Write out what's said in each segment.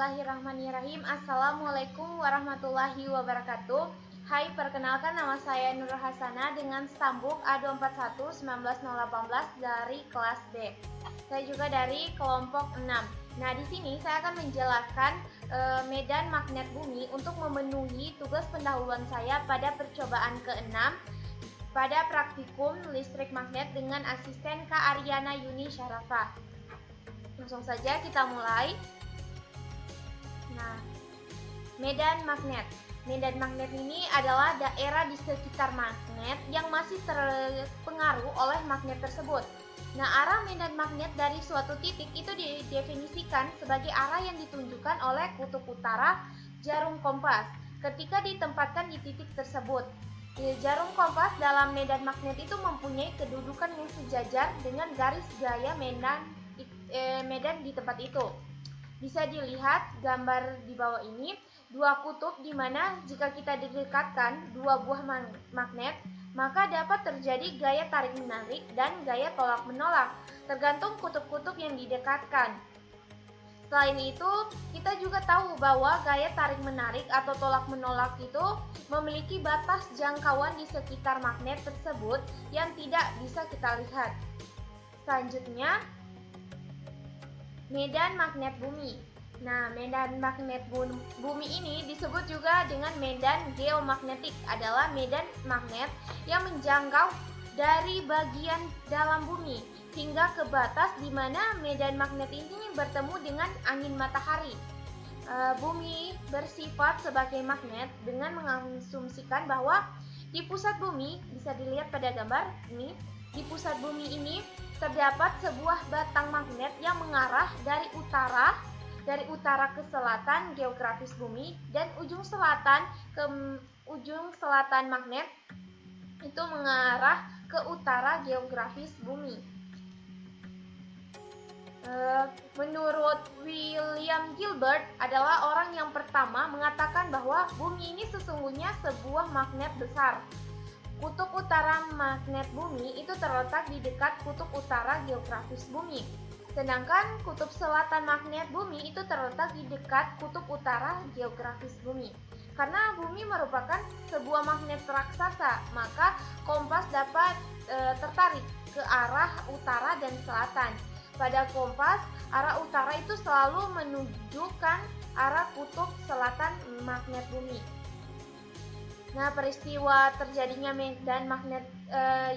Bismillahirrahmanirrahim. Assalamualaikum warahmatullahi wabarakatuh. Hai, perkenalkan nama saya Nur Hasana dengan stambuk A241-19018 dari kelas B. Saya juga dari kelompok 6. Nah, di sini saya akan menjelaskan medan magnet bumi untuk memenuhi tugas pendahuluan saya pada percobaan ke-6 pada praktikum listrik magnet dengan asisten Kak Aryana Yuni Syarafa. Langsung saja kita mulai. Nah, medan magnet. Medan magnet ini adalah daerah di sekitar magnet yang masih terpengaruh oleh magnet tersebut. Nah, arah medan magnet dari suatu titik itu didefinisikan sebagai arah yang ditunjukkan oleh kutub utara jarum kompas ketika ditempatkan di titik tersebut. Jarum kompas dalam medan magnet itu mempunyai kedudukan yang sejajar dengan garis gaya medan di tempat itu. Bisa dilihat gambar di bawah ini, dua kutub di mana jika kita didekatkan dua buah magnet, maka dapat terjadi gaya tarik-menarik dan gaya tolak-menolak, tergantung kutub-kutub yang didekatkan. Selain itu, kita juga tahu bahwa gaya tarik-menarik atau tolak-menolak itu memiliki batas jangkauan di sekitar magnet tersebut yang tidak bisa kita lihat. Selanjutnya, medan magnet bumi. Nah, medan magnet bumi ini disebut juga dengan medan geomagnetik, adalah medan magnet yang menjangkau dari bagian dalam bumi hingga ke batas di mana medan magnet ini bertemu dengan angin matahari. Bumi bersifat sebagai magnet dengan mengasumsikan bahwa di pusat bumi, bisa dilihat pada gambar ini, di pusat bumi ini terdapat sebuah batang magnet yang mengarah dari utara ke selatan geografis bumi, dan ujung selatan ke ujung selatan magnet itu mengarah ke utara geografis bumi. Menurut William Gilbert adalah orang yang pertama mengatakan bahwa bumi ini sesungguhnya sebuah magnet besar. Kutub utara magnet bumi itu terletak di dekat kutub utara geografis bumi. Sedangkan kutub selatan magnet bumi itu terletak di dekat kutub utara geografis bumi. Karena bumi merupakan sebuah magnet raksasa, maka kompas dapat tertarik ke arah utara dan selatan. Pada kompas, arah utara itu selalu menunjukkan arah kutub selatan magnet bumi. Nah, peristiwa terjadinya medan magnet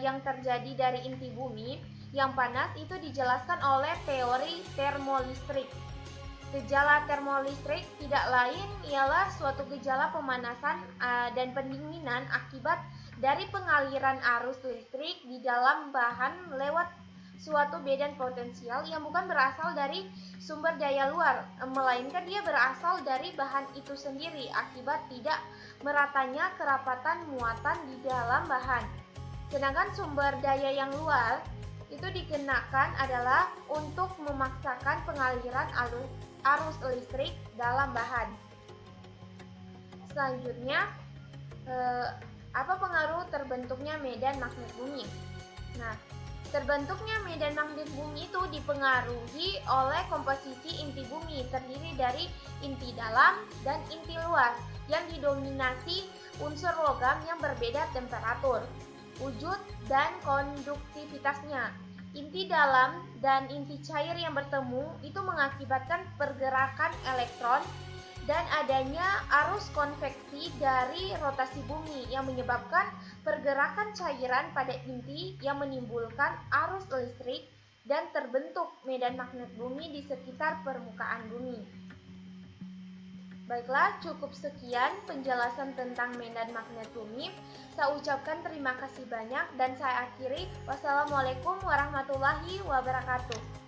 yang terjadi dari inti bumi yang panas itu dijelaskan oleh teori termolistrik. Gejala termolistrik tidak lain ialah suatu gejala pemanasan dan pendinginan akibat dari pengaliran arus listrik di dalam bahan lewat suatu medan potensial yang bukan berasal dari sumber daya luar, melainkan dia berasal dari bahan itu sendiri akibat tidak meratanya kerapatan muatan di dalam bahan. Sedangkan sumber daya yang luar itu digunakan adalah untuk memaksakan pengaliran arus listrik dalam bahan. Selanjutnya, apa pengaruh terbentuknya medan magnet bumi? Nah, terbentuknya medan magnet bumi itu dipengaruhi oleh komposisi inti bumi, terdiri dari inti dalam dan inti luar yang didominasi unsur logam yang berbeda temperatur, wujud, dan konduktivitasnya. Inti dalam dan inti cair yang bertemu itu mengakibatkan pergerakan elektron dan adanya arus konveksi dari rotasi bumi yang menyebabkan pergerakan cairan pada inti yang menimbulkan arus listrik dan terbentuk medan magnet bumi di sekitar permukaan bumi. Baiklah, cukup sekian penjelasan tentang medan magnet bumi. Saya ucapkan terima kasih banyak dan saya akhiri. Wassalamualaikum warahmatullahi wabarakatuh.